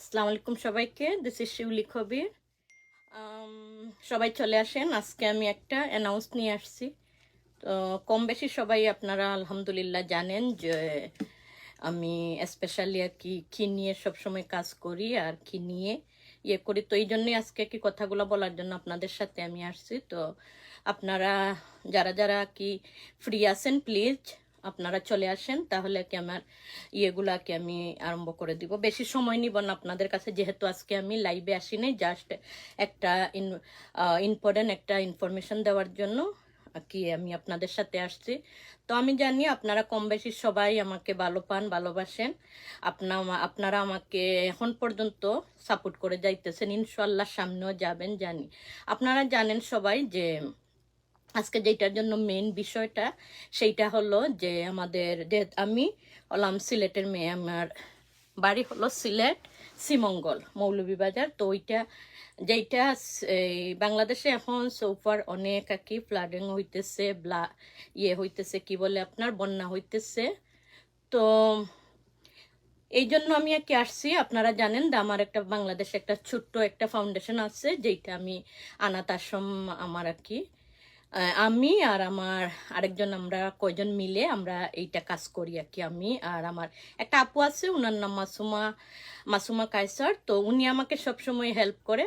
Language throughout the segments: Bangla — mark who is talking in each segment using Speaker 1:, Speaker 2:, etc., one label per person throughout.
Speaker 1: আসসালামু আলাইকুম সবাইকে। দিস ইজ শিউলি কবির। সবাই চলে আসেন। আজকে আমি একটা অ্যানাউন্স নিয়ে আসছি। তো কম বেশি সবাই আপনারা আলহামদুলিল্লাহ জানেন যে আমি স্পেশালি আর কি নিয়ে সবসময় কাজ করি আর কি নিয়ে করি। তো এই জন্যই আজকে কি কথাগুলো বলার জন্য আপনাদের সাথে আমি আসছি। তো আপনারা যারা যারা কি ফ্রি আছেন প্লিজ আপনারা চলে আসেন, তাহলে কি আমার ইয়েগুলাকে আমি আরম্ভ করে দিব। বেশি সময় নিব না আপনাদের কাছে, যেহেতু আজকে আমি লাইভে আসি নাই, জাস্ট একটা ইম্পর্টেন্ট একটা ইনফরমেশন দেওয়ার জন্য কি আমি আপনাদের সাথে আসছি। তো আমি জানি আপনারা কম বেশি সবাই আমাকে ভালো পান, ভালোবাসেন। আপনারা আমাকে এখন পর্যন্ত সাপোর্ট করে যাইতেছেন, ইনশাল্লাহ সামনেও যাবেন জানি। আপনারা জানেন সবাই যে আজকে যেটার জন্য মেইন বিষয়টা সেইটা হলো যে আমাদের যে আমি হলাম সিলেটের মেয়ে, আমার বাড়ি হলো সিলেট শ্রীমঙ্গল মৌলভীবাজার। তো ওইটা যেইটা এই বাংলাদেশে এখন সোফার অনেক আর কি ফ্লাডিং হইতেছে, হইতেছে কি বলে আপনার বন্যা হইতেছে। তো এই জন্য আমি আর কি আসছি। আপনারা জানেন যে আমার একটা বাংলাদেশে একটা ছোট্ট একটা ফাউন্ডেশন আছে, যেইটা আমি অনাথ আশ্রম আমার আর কি আমি আর আমার আরেকজন আমরা কয়জন মিলে আমরা এইটা কাজ করি আর কি। আমি আর আমার একটা আপু আছে, ওনার নাম মাসুমা কায়সার। তো উনি আমাকে সবসময় হেল্প করে।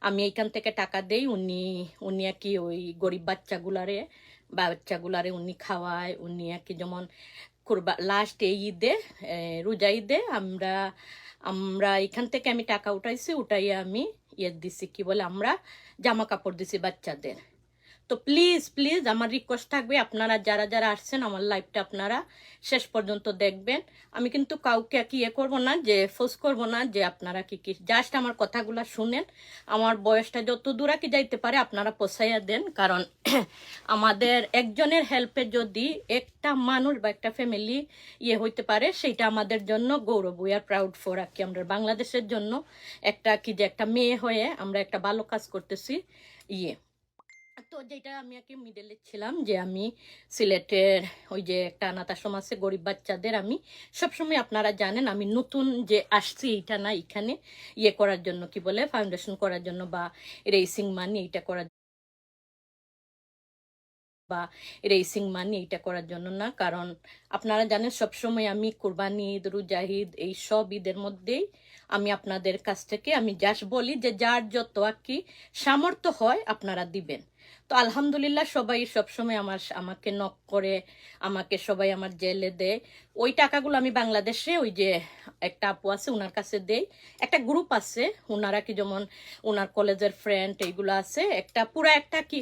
Speaker 1: আমি এইখান থেকে টাকা দেই, উনি উনি আর কি ওই গরিব বাচ্চাগুলারে উনি খাওয়ায়। উনি আর কি যেমন লাস্ট এই ঈদে রোজা ঈদে আমরা আমরা এখান থেকে আমি টাকা উঠাইয়া আমি দিছি কি বলে আমরা জামা কাপড় দিছি বাচ্চাদের। তো প্লিজ প্লিজ আমার রিকোয়েস্ট থাকবে, আপনারা যারা যারা আসছেন আমার লাইভটা আপনারা শেষ পর্যন্ত দেখবেন। আমি কিন্তু কাউকে কি করবো না, যে ফোর্স করবো না যে আপনারা কি জাস্ট আমার কথাগুলো শুনেন। আমার বয়সটা যত দূর কি যাইতে পারে আপনারা পোষাইয়া দেন, কারণ আমাদের একজনের হেল্পে যদি একটা মানুষ বা একটা ফ্যামিলি হইতে পারে, সেইটা আমাদের জন্য গৌরব। উই আর প্রাউড ফর আর কি আমরা বাংলাদেশের জন্য একটা কি যে একটা মেয়ে হয়ে আমরা একটা ভালো কাজ করতেছি। তো যেটা আমি আর কি মিডলে ছিলাম, যে আমি সিলেটের ওই যে একটা অনাথ আশ্রম আছে গরিব বাচ্চাদের, আমি সবসময় আপনারা জানেন আমি নতুন যে আসছি এইটা না, এখানে করার জন্য কি বলে ফাউন্ডেশন করার জন্য বা রেসিং মানি এইটা করার এইটা করার জন্য না। কারণ আপনারা জানেন সবসময় আমি কুরবানি ঈদ, রোজা ঈদ, এই সব ঈদের মধ্যেই আমি আপনাদের কাছ থেকে আমি জাস্ট বলি যে যার যত আর কি সামর্থ্য হয় আপনারা দিবেন। তো আলহামদুলিল্লাহ সবাই সবসময় আমাকে নক করে, আমাকে সবাই আমার জেলে দেয়। ওই টাকাগুলো আমি বাংলাদেশে ওই যে একটা আপু আছে ওনার কাছে দেই। একটা গ্রুপ আছে, ওনারা কি যেমন ওনার কলেজের ফ্রেন্ড এইগুলো আছে, একটা পুরা একটা কি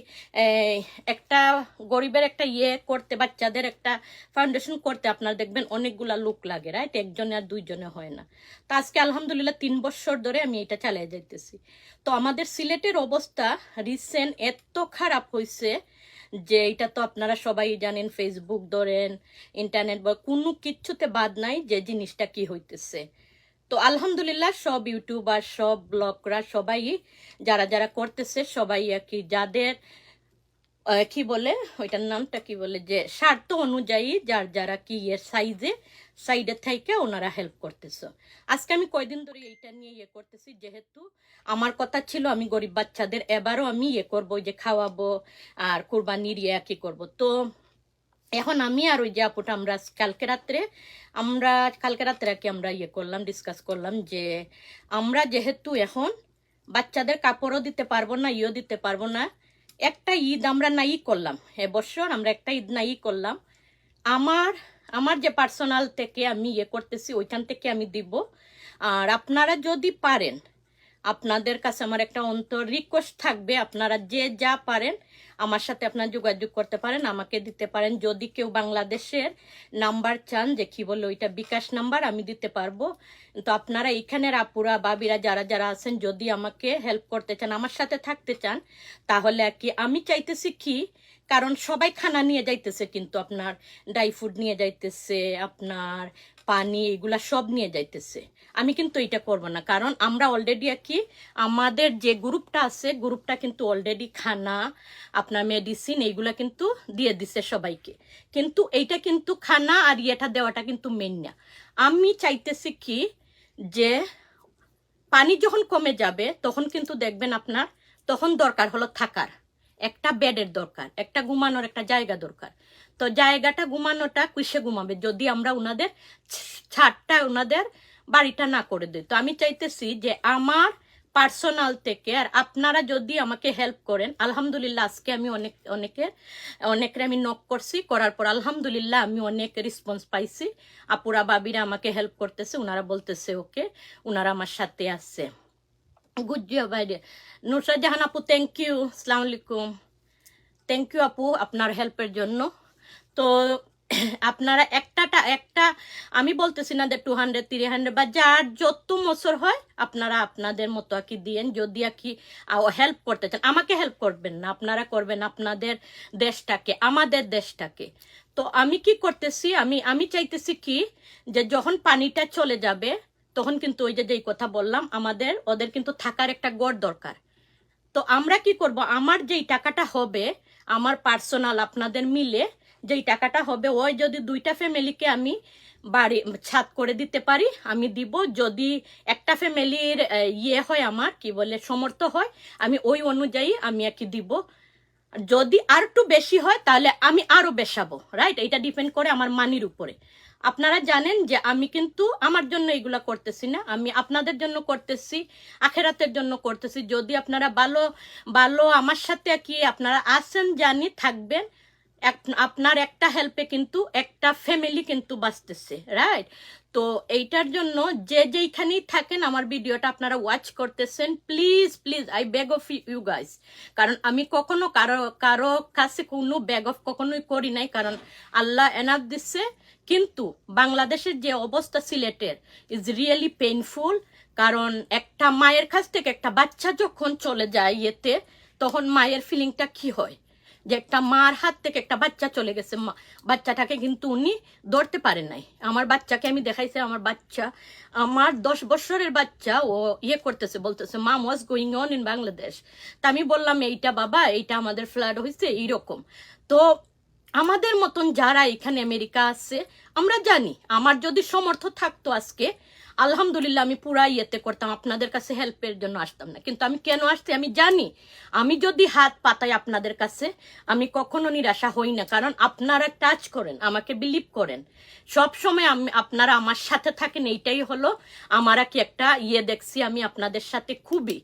Speaker 1: একটা গরিবের একটা করতে, বাচ্চাদের একটা ফাউন্ডেশন করতে আপনার দেখবেন অনেকগুলা লোক লাগে, রাইট? একজনে আর দুইজনে হয় না। তো আজকে আলহামদুলিল্লাহ 3 বছর ধরে আমি এটা চালিয়ে যাইতেছি। তো আমাদের সিলেটের অবস্থা রিসেন্ট এত খারাপ হয়েছে যে এটা তো আপনারা সবাই জানেন, ফেসবুক ধরেন, ইন্টারনেট বা কোনো কিচ্ছুতে বাদ নাই যে জিনিসটা কি হইতেছে। তো আলহামদুলিল্লাহ সব ইউটিউবার, সব ব্লগরা, সবাই যারা যারা করতেছে সবাই আর কি যাদের কি বলে ওইটার নামটা কি বলে যে স্বার্থ অনুযায়ী যার যারা কি সাইডে থেকে ওনারা হেল্প করতেছে। আজকে আমি কয়দিন ধরে এইটা নিয়ে করতেছি, যেহেতু আমার কথা ছিল আমি গরিব বাচ্চাদের এবারও আমি করবো, যে খাওয়াবো আর কুরবানির কি করব। তো এখন আমি আর ওই যে আপুটা আমরা কালকে রাত্রে আর কি আমরা করলাম, ডিসকাস করলাম যে আমরা যেহেতু এখন বাচ্চাদের কাপড়ও দিতে পারবো না, দিতে পারবো না, একটা ঈদ আমরা নাই করলাম, এবছর আমরা একটা ঈদ নাই করলাম। আমার আমার যে পার্সোনাল থেকে আমি করতেছি ওইখান থেকে আমি দিব। আর আপনারা যদি পারেন, আপনাদের কাছে আমার একটা অন্তর রিকোয়েস্ট থাকবে, আপনারা যে যা পারেন আমার সাথে আপনারা যোগাযোগ করতে পারেন, আমাকে দিতে পারেন। যদি কেউ বাংলাদেশের নাম্বার চান, যে কি বলে ওইটা বিকাশ নাম্বার, আমি দিতে পারবো। তো আপনারা এখানের আপুরা বাবিরা যারা যারা আছেন, যদি আমাকে হেল্প করতে চান, আমার সাথে থাকতে চান, তাহলে আর কি আমি চাইতেছি কি, কারণ সবাই খানা নিয়ে যাইতেছে, কিন্তু আপনার ড্রাই ফ্রুট নিয়ে যাইতেছে, আপনার পানি, এগুলা সব নিয়ে যাইতেছে। আমি কিন্তু এটা করব না, কারণ আমরা অলরেডি আর কি আমাদের যে গ্রুপটা আছে, গ্রুপটা কিন্তু অলরেডি খানা, আপনার মেডিসিন এইগুলা কিন্তু দিয়ে দিছে সবাইকে। কিন্তু এইটা কিন্তু খানা আর দেওয়াটা কিন্তু মেন না। আমি চাইতেছি কি যে পানি যখন কমে যাবে তখন কিন্তু দেখবেন আপনার তখন দরকার হলো থাকার একটা বেডের দরকার, একটা ঘুমানোর একটা জায়গা দরকার। তো জায়গাটা ঘুমানোটা কিসে ঘুমাবে যদি আমরা ওনাদের ছাদটা ওনাদের বাড়িটা না করে দিই? তো আমি চাইতেছি যে আমার পার্সোনাল থেকে আর আপনারা যদি আমাকে হেল্প করেন, আলহামদুলিল্লাহ আজকে আমি অনেকের আমি নক করছি, করার পর আলহামদুলিল্লাহ আমি অনেক রেসপন্স পাইছি। আপুরা বাবিরা আমাকে হেল্প করতেছে, ওনারা বলতেছে ওকে, ওনারা আমার সাথে আছে। গুড জব ভাইরে। নুসরাত জাহান আপু থ্যাংক ইউ, আসসালামু আলাইকুম, থ্যাংক ইউ আপু আপনার হেল্পের জন্য। তো আপনারা একটা আমি বলতেছি না যে 200 300 বা যার যত বছর হয় আপনারা আপনাদের মতো আর কি দিয়েন। যদি আর কি হেল্প করতে চান, আমাকে হেল্প করবেন না, আপনারা করবেন আপনাদের দেশটাকে, আমাদের দেশটাকে। তো আমি কি করতেছি, আমি চাইতেছি কি যে যখন পানিটা চলে যাবে তখন কিন্তু ওই যে যেই কথা বললাম ওদের কিন্তু থাকার একটা ঘর দরকার। তো আমরা কি করব, আমার যেই টাকাটা হবে আমার পার্সোনাল আপনাদের মিলে যেই টাকাটা হবে, ওই যদি 2টা ফ্যামিলিকে আমি বাড়ি ছাদ করে দিতে পারি আমি দিব। যদি একটা ফ্যামিলির ইয়ে হয় আমার কি বলে সমর্থ হয়, আমি ওই অনুযায়ী আমি আর কি দিব। যদি আর একটু বেশি হয় তাহলে আমি আরো বেশাবো, রাইট? এটা ডিপেন্ড করে আমার মানির উপরে। আপনারা জানেন যে আমি কিন্তু আমার জন্য এগুলা করতেছি না, আমি আপনাদের জন্য করতেছি, আখেরাতের জন্য করতেছি। যদি আপনারা ভালো ভালো আমার সাথে কি আপনারা আছেন জানি থাকবেন, আপনার একটা হেল্পে কিন্তু একটা ফ্যামিলি কিন্তু বাঁচতেছে, রাইট? তো এইটার জন্য যে যেইখানেই থাকেন আমার ভিডিওটা আপনারা ওয়াচ করতেছেন, please please I beg of you guys. কারণ আমি কখনো কারো কাছে কোনো বেগ অফ কখনোই করি নাই, কারণ আল্লাহ এনাফ দিচ্ছে। কিন্তু বাংলাদেশের যে অবস্থা সিলেটের ইজ রিয়েলি পেইনফুল। কারণ একটা মায়ের কাছ থেকে একটা বাচ্চা যখন চলে যায় ইয়েতে, তখন মায়ের ফিলিংটা কি হয়, যে একটা মার হাত থেকে একটা বাচ্চা চলে গেছে, বাচ্চাটাকে কিন্তু উনি ধরতে পারেন নাই। আমার বাচ্চাকে আমি দেখাইছি, আমার 10 বছরের বাচ্চা ও ইয়ে করতেছে, বলতেছে ma'am was going on in Bangladesh. তা আমি বললাম এইটা বাবা, এইটা আমাদের ফ্লাড হয়েছে এইরকম। তো আমাদের মতন যারা এখানে আমেরিকা আছে আমরা জানি, আমার যদি সমর্থ থাকতো আজকে আলহামদুলিল্লাহ আমি পুরা ইয়েতে করতাম, আপনাদের কাছে হেল্পের জন্য আসতাম না। কিন্তু আমি কেন আসছি আমি জানি, আমি যদি হাত পাতাই আপনাদের কাছে আমি কখনো নিরাশা হই না, কারণ আপনারা টাচ করেন, আমাকে বিলিভ করেন, সব সময় আপনারা আমার সাথে থাকেন। এইটাই হলো আমার কি একটা ইয়ে দেখছি আমি আপনাদের সাথে খুবই,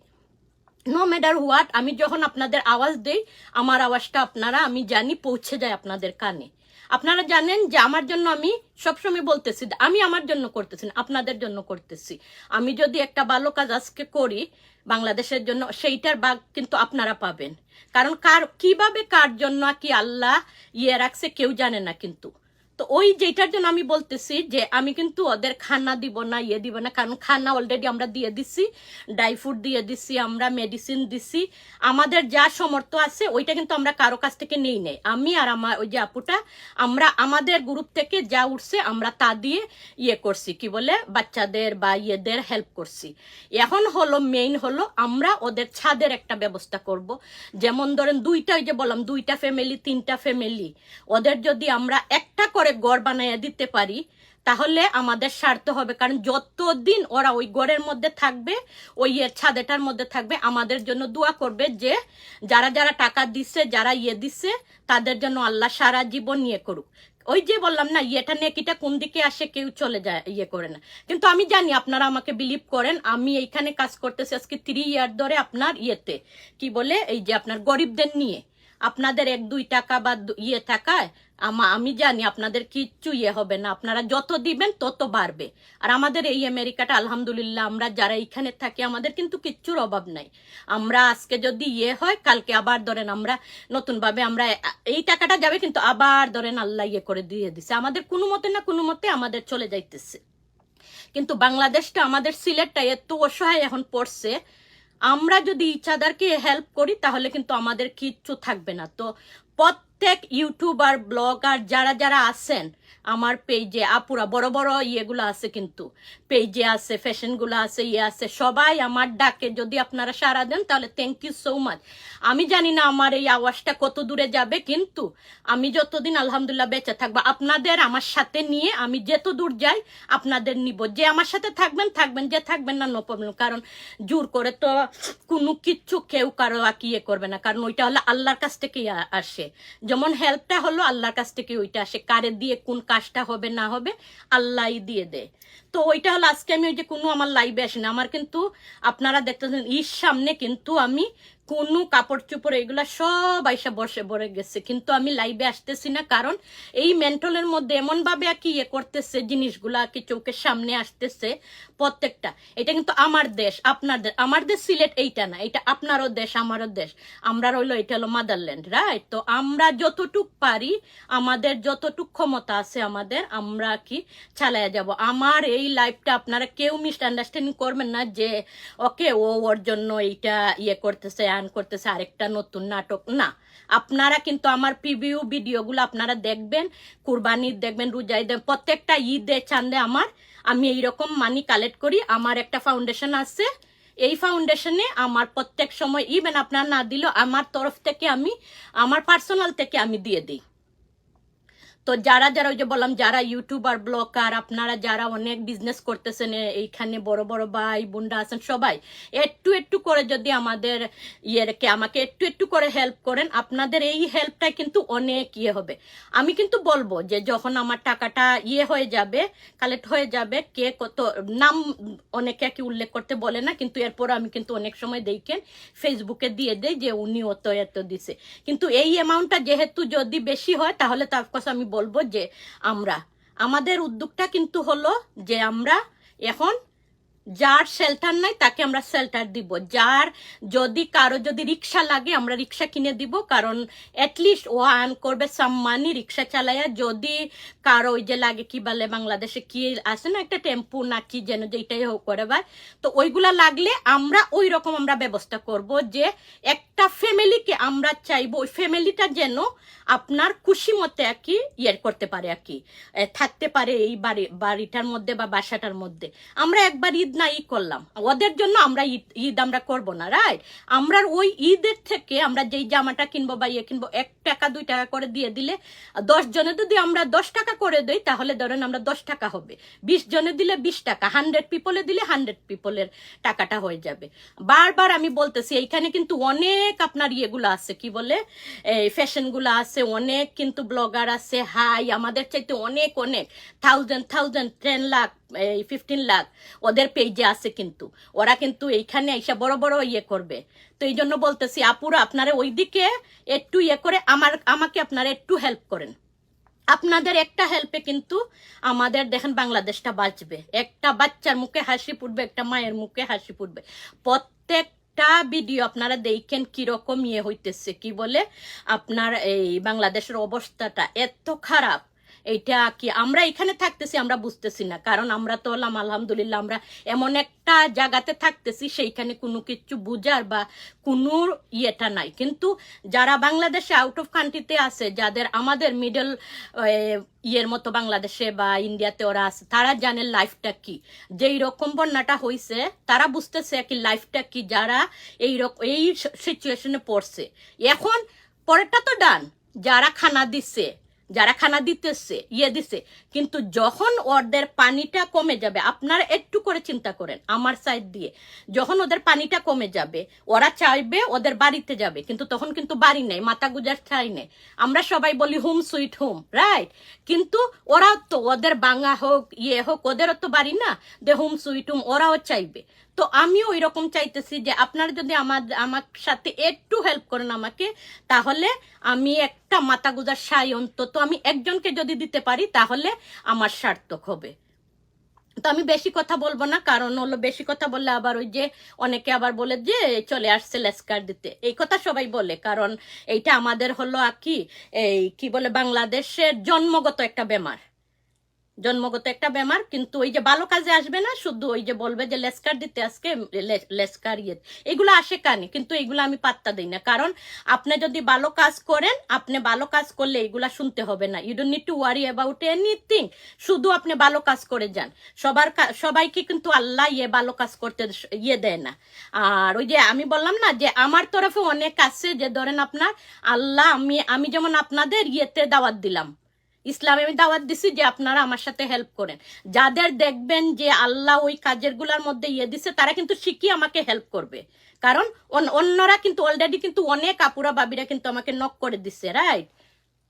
Speaker 1: নো ম্যাটার হোয়াট। আমি যখন আপনাদের আওয়াজ দেই আমার আওয়াজটা আপনারা আমি জানি পৌঁছে যায় আপনাদের কানে। আপনারা জানেন যে আমার জন্য আমি সবসময় বলতেছি আমি আমার জন্য করতেছি না, আপনাদের জন্য করতেছি। আমি যদি একটা ভালো কাজ আজকে করি বাংলাদেশের জন্য, সেইটার ভাগ কিন্তু আপনারা পাবেন। কারণ কিভাবে কার জন্য কি আল্লাহ ইয়ে রাখছে কেউ জানে না। কিন্তু তো ওই যেটার জন্য আমি বলতেছি যে আমি কিন্তু ওদের খানা দিব না, ইয়ে দিব না, কারণ খানা অলরেডি আমরা দিয়ে দিছি, ড্রাই ফ্রুট দিয়ে দিছি, আমরা মেডিসিন দিছি, আমাদের যা সমর্থ আছে ওইটা কিন্তু আমরা কারো কাছ থেকে নেই। আমি আর আমার ওই যে আপুটা আমরা আমাদের গ্রুপ থেকে যা উঠছে আমরা তা দিয়ে ইয়ে করছি, কি বলে বাচ্চাদের বা ইয়েদের হেল্প করছি। এখন হলো মেইন হলো আমরা ওদের ছাদের একটা ব্যবস্থা করব। যেমন ধরেন 2টা, ওই যে বললাম 2টা ফ্যামিলি 3টা ফ্যামিলি, ওদের যদি আমরা একটা করে ঘর বানাইয়া দিতে পারি তাহলে আমাদের স্বার্থ হবে। কারণ যতদিন ওরা ওই ঘরের মধ্যে থাকবে, ওই ছাদেটার মধ্যে থাকবে, আমাদের জন্য দোয়া করবে যে যারা যারা টাকা দিচ্ছে, যারা ইয়ে দিচ্ছে তাদের জন্য আল্লাহ সারা জীবন ইয়ে করুক। ওই যে বললাম না ইয়েটা নেকিটা কোন দিকে আসে কেউ চলে যায় ইয়ে করে না। কিন্তু আমি জানি আপনারা আমাকে বিলিভ করেন, আমি এইখানে কাজ করতেছি আজকে 3 ইয়ার ধরে আপনার ইয়েতে কি বলে এই যে আপনার গরিবদের নিয়ে। আপনাদের 1-2 টাকা বা ইয়ে টাকায় আমি জানি আপনাদের কিচ্ছু ইয়ে হবে না, আপনারা যত দিবেন তত বাড়বে। আর আমাদের এই আমেরিকাটা আলহামদুলিল্লাহ আমরা যারা এখানে থাকি আমাদের কিন্তু কিচ্ছুর অভাব নাই। আমরা আজকে যদি ইয়ে হয় কালকে আবার ধরেন আমরা নতুনভাবে আমরা এই টাকাটা যাবে, কিন্তু আবার ধরেন আল্লাহ ইয়ে করে দিয়ে দিছে, আমাদের কোনো মতে না কোনো মতে আমাদের চলে যাইতেছে। কিন্তু বাংলাদেশটা আমাদের সিলেটটা এত অসহায় এখন পড়ছে, আমরা যদি ইচ্ছাদারকে হেল্প করি তাহলে কিন্তু আমাদের কিচ্ছু থাকবে না। তো প্রত্যেক ইউটিউবার ব্লগার যারা যারা আছেন আমার পেজে, আপুরা বড় বড় ইয়েগুলো আছে, কিন্তু পেজে আছে, ফ্যাশনগুলো আছে, ইয়ে আছে, সবাই আমার ডাকে যদি আপনারা সাড়া দেন তাহলে থ্যাংক ইউ সো মাচ। আমি জানি না আমার এই আওয়াজটা কত দূরে যাবে, কিন্তু আমি যতদিন আলহামদুলিল্লাহ বেঁচে থাকবো আপনাদের আমার সাথে নিয়ে আমি যত দূর যাই আপনাদের নিব। যে আমার সাথে থাকবেন থাকবেন, যে থাকবেন না নো প্রবলেম। কারণ জোর করে তো কোনো কিচ্ছু কেউ কারো ইয়ে করবে না, কারণ ওইটা হলো আল্লাহর কাছ থেকেই আসে। যেমন হেল্পটা হলো আল্লাহর কাছ থেকে, ওইটা আসে কারে দিয়ে কোন কাজটা হবে না হবে আল্লাহই দিয়ে দেয়। তো ওইটা হলো আজকে আমি ওই যে কোনো আমার লাইভে আসি না, আমার কিন্তু আপনারা দেখতেছেন ঈদ সামনে, কিন্তু আমি কোনো কাপড় চোপড় এগুলা সব আইসা বসে পড়ে গেছে, কিন্তু আমি লাইভে আসতেছি না। কারণ এই মেন্টালের মধ্যে এমনভাবে কি ইয়ে করতেছে, জিনিসগুলা কি চোখের সামনে আসতেছে প্রত্যেকটা। এটা কিন্তু আমার দেশ, আপনাদের, আমার দেশ সিলেট এইটা না, এটা আপনারও দেশ আমারও দেশ, আমরা রইলো এটা হলো মাদারল্যান্ড, রাইট? তো আমরা যতটুক পারি, আমাদের যতটুক ক্ষমতা আছে আমাদের, আমরা কি চালাইয়া যাব। আমার এই লাইফটা আপনারা কেউ মিসআন্ডারস্ট্যান্ডিং করবেন না যে ওকে ও ওর জন্য এইটা ইয়ে করতেছে করতেছে আরেকটা নতুন নাটক, না। আপনারা কিন্তু আমার প্রিভিউ ভিডিওগুলো আপনারা দেখবেন, কুরবানির দেখবেন, রোজাই দেখবেন, প্রত্যেকটা ঈদে চান্দে আমি এইরকম মানি কালেক্ট করি। আমার একটা ফাউন্ডেশন আছে, এই ফাউন্ডেশনে আমার প্রত্যেক সময়, ইভেন আপনারা না দিলেও আমার তরফ থেকে আমি আমার পার্সোনাল থেকে আমি দিয়ে দিই। তো যারা যারা ওই যে বললাম, যারা ইউটিউবার ব্লগার, আপনারা যারা অনেক বিজনেস করতেছেন এইখানে, বড় বড় ভাই বোনরা আছেন, সবাই একটু একটু করে যদি আমাদের ইয়েকে আমাকে একটু একটু করে হেল্প করেন, আপনাদের এই হেল্পটাই কিন্তু অনেক ইয়ে হবে। আমি কিন্তু বলবো যে যখন আমার টাকাটা ইয়ে হয়ে যাবে, কালেক্ট হয়ে যাবে, কে কত নাম অনেকে কি উল্লেখ করতে বলে না, কিন্তু এরপর আমি কিন্তু অনেক সময় দেখেন ফেসবুকে দিয়ে দেই যে উনি অত এত দিছে। কিন্তু এই অ্যামাউন্টটা যেহেতু যদি বেশি হয়, তাহলে তার কথা আমি বলবো যে আমাদের উদ্যোগটা কিন্তু হলো যে আমরা এখন যার শেল্টার নাই তাকে আমরা শেল্টার দিব, যার যদি কারো যদি রিক্সা লাগে আমরা রিক্সা কিনে দিব, কারণ অ্যাটলিস্ট ও আর্ন করবে সাম মানি রিক্সা চালাইয়া। যদি কারো ওই যে লাগে কি বলে বাংলাদেশে কি আছে না একটা টেম্পু না কি যেন, যেটাই হোক করে ভাই, তো ওইগুলা লাগলে আমরা ওই রকম আমরা ব্যবস্থা করব। যে একটা ফ্যামিলিকে আমরা চাইবো ওই ফ্যামিলিটা যেন আপনার খুশি মতে আর কি ইয়ে করতে পারে, আর কি থাকতে পারে এই বাড়িটার মধ্যে বা বাসাটার মধ্যে। আমরা একবার ঈদ না ই করলাম, ওদের জন্য আমরা ঈদ আমরা করবো না, রাইট? আমরা ওই ঈদের থেকে আমরা যেই জামাটা কিনবো বা ইয়ে কিনবো, 1 টাকা 2 টাকা করে দিয়ে দিলে, 10 জনে যদি আমরা 10 টাকা করে দেই, তাহলে ধরেন আমরা 10 টাকা হবে, 20 জনে দিলে 20 টাকা, 100 পিপলে দিলে 100 পিপলের টাকাটা হয়ে যাবে। বারবার আমি বলতেছি এইখানে কিন্তু অনেক আপনার ইয়েগুলো আছে, কি বলে এই ফ্যাশনগুলো আছে, অনেক কিন্তু ব্লগার আছে, হাই আমাদের চাইতে অনেক অনেক 1000 10 লাখ 15 লাখ ওদের পেজে আছে, কিন্তু ওরা কিন্তু এইখানে এসে বড় বড় ইয়ে করবে। তো এই জন্য বলতেছি আপুরা, আপনারা ওইদিকে একটু ইয়ে করে আমাকে আপনারা একটু হেল্প করেন। আপনাদের একটা হেল্পে কিন্তু আমাদের দেখেন বাংলাদেশটা বাঁচবে, একটা বাচ্চার মুখে হাসি ফুটবে, একটা মায়ের মুখে হাসি ফুটবে। প্রত্যেকটা ভিডিও আপনারা দেখেন কিরকম ইয়ে হইতেছে, কি বলে আপনার এই বাংলাদেশের অবস্থাটা এত খারাপ। এইটা কি আমরা এখানে থাকতেছি আমরা বুঝতেছি না, কারণ আমরা তো হলাম আলহামদুলিল্লাহ আমরা এমন একটা জায়গাতে থাকতেছি সেইখানে কোনো কিছু বুঝার বা কোনো ইয়েটা নাই। কিন্তু যারা বাংলাদেশে আউট অফ কান্ট্রিতে আছে, যাদের আমাদের মিডল ইয়ের মতো বাংলাদেশে বা ইন্ডিয়াতে ওরা আছে, তারা জানে লাইফটা কি, যেই রকম বন্যাটা হয়েছে তারা বুঝতেছে কি লাইফটা কি, যারা এই সিচুয়েশনে পড়ছে। এখন পরেরটা তো ডান, যারা খানা দিচ্ছে, যারা খানা দিতেছে ইয়ে দিছে, কিন্তু যখন ওদের পানিটা কমে যাবে, আপনারা একটু করে চিন্তা করেন আমার সাইড দিয়ে, যখন ওদের পানিটা কমে যাবে ওরা চাইবে ওদের বাড়িতে যাবে, কিন্তু তখন কিন্তু বাড়ি নেই, মাথা গুজার ঠাই নেই। আমরা সবাই বলি হোম সুইট হোম, রাইট? কিন্তু ওরাও তো ওদের বাঙা হোক ইয়ে হোক ওদেরও তো বাড়ি না, দে হোম সুইট হোম ওরাও চাইবে। তো আমিও ওই রকম চাইতেছি যে আপনারা যদি আমার সাথে একটু হেল্প করেন আমাকে, তাহলে আমি একটা মাথা গুজার সাই অন্তত আমি একজনকে যদি দিতে পারি তাহলে আমার সার্থক হবে। তো আমি বেশি কথা বলবো না, কারণ হলো বেশি কথা বললে আবার ওই যে অনেকে আবার বলে যে চলে আসছে লেসকার দিতে, এই কথা সবাই বলে, কারণ এইটা আমাদের হলো আর কি এই কি বলে বাংলাদেশের জন্মগত একটা বেমার, জন্মগত একটা বেমার, কিন্তু ওই যে ভালো কাজে আসবে না, শুধু ওই যে বলবে যে লেসকার দিতে আজকে লেসকার ইয়ে, এগুলো আসে কানে, কিন্তু এগুলো আমি পাত্তা দিই না। কারণ আপনি যদি ভালো কাজ করেন, আপনি ভালো কাজ করলে এগুলা শুনতে হবে না। You don't need to worry about anything, শুধু আপনি ভালো কাজ করে যান। সবাইকে কিন্তু আল্লাহ ভালো কাজ করতে দেয় না। আর ওই যে আমি বললাম না যে আমার তরফে অনেক আছে, যে ধরেন আপনার আল্লাহ, আমি যেমন আপনাদের ইয়েতে দাওয়াত দিলাম, ইসলামে আমি দাওয়াত দিছি যে আপনারা আমার সাথে হেল্প করেন। যাদের দেখবেন যে আল্লাহ ওই কাজের গুলার মধ্যে দিছে, তারা কিন্তু শিখিয়ে আমাকে হেল্প করবে। কারণ অন্যরা কিন্তু অলরেডি কিন্তু অনেক আপুরা বাবিরা কিন্তু আমাকে নক করে দিচ্ছে, right?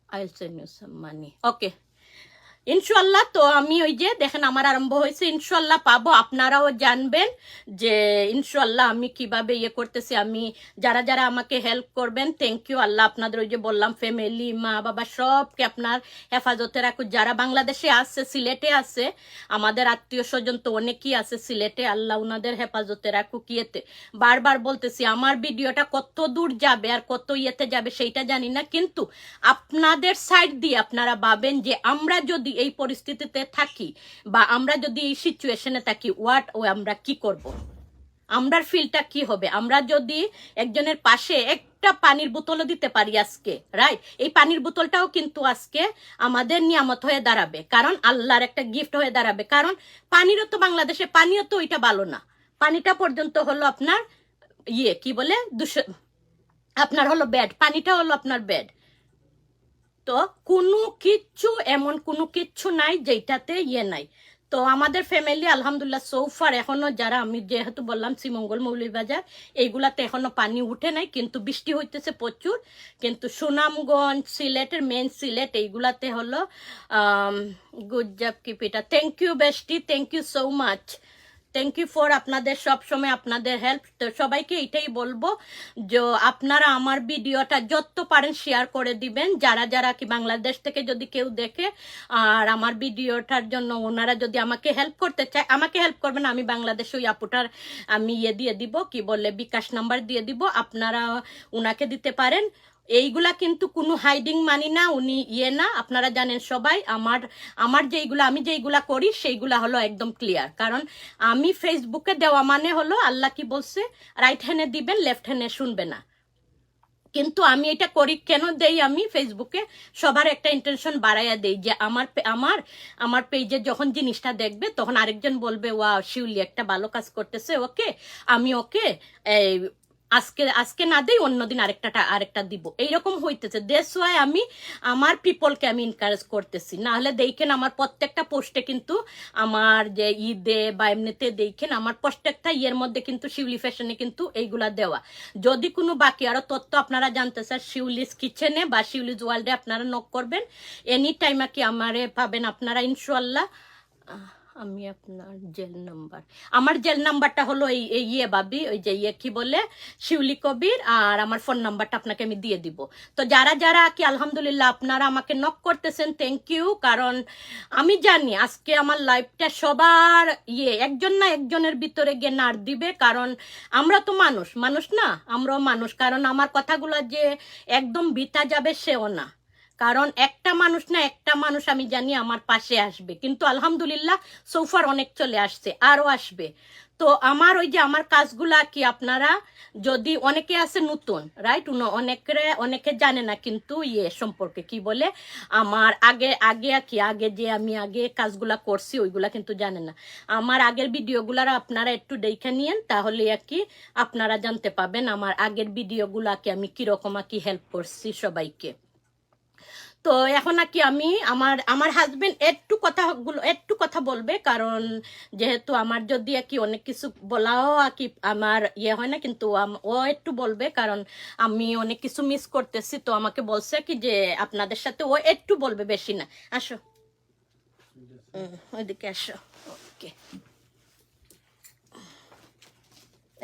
Speaker 1: I will send you some money, okay ইনশাল্লাহ। তো আমি ওই যে দেখেন আমার আরম্ভ হয়েছে, ইনশাল্লাহ পাবো। আপনারাও জানবেন যে ইনশাল্লাহ আমি কিভাবে ইয়ে করতেছি। আমি যারা যারা আমাকে হেল্প করবেন, থ্যাংক ইউ। আল্লাহ আপনাদের ওই যে বললাম ফ্যামিলি, মা বাবা সবকে আপনার হেফাজতে রাখুন। যারা বাংলাদেশে আছে, সিলেটে আছে, আমাদের আত্মীয় স্বজন তো অনেকেই আছে সিলেটে, আল্লাহ ওনাদের হেফাজতে রাখুক। ইয়েতে বারবার বলতেছি আমার ভিডিওটা কত দূর যাবে আর কত ইয়েতে যাবে সেইটা জানি না, কিন্তু আপনাদের সাইড দিয়ে আপনারা ভাবেন যে আমরা যদি এই পরিস্থিতিতে থাকি বা আমরা যদি এই সিচুয়েশনে থাকি, আমরা কি করব, আমরার ফিলটা কি হবে। আমরা যদি একজনের পাশে একটা পানির বোতলও দিতে পারি আজকে, রাইট, এই পানির বোতলটাও কিন্তু আজকে আমাদের নিয়ামত হয়ে দাঁড়াবে, কারণ আল্লাহর একটা গিফট হয়ে দাঁড়াবে। কারণ পানিরও তো বাংলাদেশে পানিও তো ওইটা ভালো না, পানিটা পর্যন্ত হলো আপনার কি বলে আপনার হলো ব্যাড, পানিটা হলো আপনার ব্যাড। তো কোনো কিচ্ছু এমন কোনো কিচ্ছু নাই যেটাতে নাই। তো আমাদের ফ্যামিলি আলহামদুলিল্লাহ সৌফার এখনো, যারা আমি যেহেতু বললাম শ্রীমঙ্গল মৌলভীবাজার, এইগুলাতে এখনো পানি উঠে নাই, কিন্তু বৃষ্টি হইতেছে প্রচুর। কিন্তু সুনামগঞ্জ, সিলেটের মেন সিলেট, এইগুলাতে হলো গুড জব কিপিটা। Thank you bestie, thank you so much, thank you for আপনাদের সব সময় আপনাদের হেল্প। তো সবাইকে এটাই বলবো যে আপনারা আমার ভিডিওটা যত পারেন শেয়ার করে দিবেন, যারা যারা কি বাংলাদেশ থেকে যদি কেউ দেখে আর আমার ভিডিওটার জন্য ওনারা যদি আমাকে হেল্প করতে চায়, আমাকে হেল্প করবেন। আমি বাংলাদেশে ওই আপুটার আমি দিয়ে দিব, কি বলে বিকাশ নাম্বার দিয়ে দিব, আপনারা ওনাকে দিতে পারেন। এইগুলা কিন্তু কোনো হাইডিং মানি না, উনি না, আপনারা জানেন সবাই। আমার যেইগুলা আমি যেইগুলা করি সেইগুলা হলো একদম ক্লিয়ার। কারণ আমি ফেসবুকে দেওয়া মানে হলো আল্লাহ কি বলছে, রাইট হ্যান্ডে দিবেন, লেফট হ্যান্ডে শুনবে না। কিন্তু আমি এটা করি কেন দেই, আমি ফেসবুকে সবার একটা ইন্টেনশন বাড়াইয়া দেই যে আমার পেজে যখন জিনিসটা দেখবে তখন আরেকজন বলবে ওয়া শিউলি একটা ভালো কাজ করতেছে, ওকে আমি ওকে আজকে না দেই, অন্যদিন আরেকটা দিব, এইরকম হইতেছে। দ্যাটস ওয়াই আমি আমার পিপলকে আমি এনকারেজ করতেছি। না হলে দেখেন আমার প্রত্যেকটা পোস্টে কিন্তু আমার যে ঈদে বা এমনিতে দেখেন আমার প্রত্যেকটা ইয়ের মধ্যে কিন্তু শিউলি ফ্যাশনে কিন্তু এইগুলা দেওয়া। যদি কোনো বাকি আরো তথ্য আপনারা জানতে চান, শিউলিস কিচেনে বা শিউলিস ওয়ার্ল্ডে আপনারা নক করবেন, এনি টাইম আর কি আমারে পাবেন আপনারা ইনশাল্লাহ। আমি আপনার আমার জেল নাম্বারটা হলো এই বাবি, ওই যে কি বলে শিউলি কবির, আর আমার ফোন নাম্বারটা আপনাকে আমি দিয়ে দিব। তো যারা যারা কি আলহামদুলিল্লাহ আপনারা আমাকে নক করতেছেন, থ্যাংক ইউ। কারণ আমি জানি আজকে আমার লাইফটা সবার একজন না একজনের ভিতরে গিয়ে নাড় দিবে। কারণ আমরা তো মানুষ না, আমরাও মানুষ। কারণ আমার কথাগুলো যে একদম বিতা যাবে সেও না, কারণ একটা মানুষ আমি জানি আমার পাশে আসবে। কিন্তু আলহামদুলিল্লাহ সোফার অনেক চলে আসছে, আরো আসবে। তো আমার ওই যে আমার কাজগুলা কি আপনারা যদি অনেকে আছে নতুন, রাইট, অনেকে জানে না কিন্তু সম্পর্কে কি বলে আমার আগে যে আমি আগে কাজগুলা করছি ওইগুলা কিন্তু জানে না। আমার আগের ভিডিওগুলার আপনারা একটু দেখে নিয়েন, তাহলে আর কি আপনারা জানতে পাবেন আমার আগের ভিডিওগুলাকে আমি কিরকম আর কি হেল্প করছি সবাইকে। তো এখন আর কি আমি আমার হাজবেন্ড একটু কথা বলবে, কারণ যেহেতু আমার যদি আর কি অনেক কিছু বলাও আর কি আমার হয় না, কিন্তু ও একটু বলবে, কারণ আমি অনেক কিছু মিস করতেছি। তো আমাকে বলছে কি যে আপনাদের সাথে ও একটু বলবে, বেশি না। আসো ওইদিকে আসো, ওকে,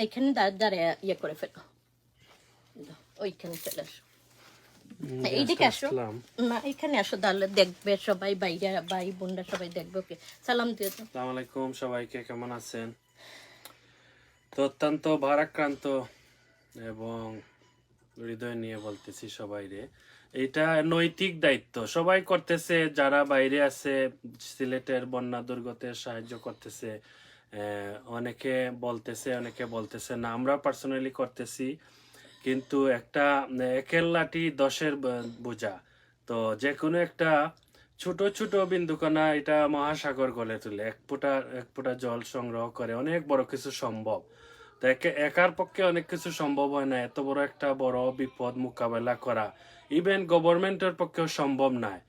Speaker 1: এইখানে দাঁড়িয়ে করে ফেলো, ওইখানে চলে আসো, এইদিকে আসো না, এখানে আসো, তাহলে দেখবে সবাই, বাইরে ভাই বোনরা সবাই দেখবে। ওকে, সালাম দিয়ে দাও।
Speaker 2: আসসালামু আলাইকুম, সবাইকে কেমন আছেন? তো অত্যন্ত ভারাক্রান্ত এবং হৃদয় নিয়ে বলতেছি সবাইরে, এটা নৈতিক দায়িত্ব সবাই করতেছে, যারা বাইরে আছে সিলেটের বন্যা দুর্গতে সাহায্য করতেছে। অনেকে বলতেছে না, আমরা পার্সোনালি করতেছি। কিন্তু একটা একের লাঠি 10-এর বোঝা। তো যে কোনো একটা ছোট ছোট বিন্দুকণা এটা মহাসাগর গড়ে তোলে। এক ফোঁটা জল সংগ্রহ করে অনেক বড় কিছু সম্ভব। তো একার পক্ষে অনেক কিছু সম্ভব হয় না, এত বড় একটা বড় বিপদ মোকাবেলা করা ইভেন গভর্নমেন্টের পক্ষেও সম্ভব নয়।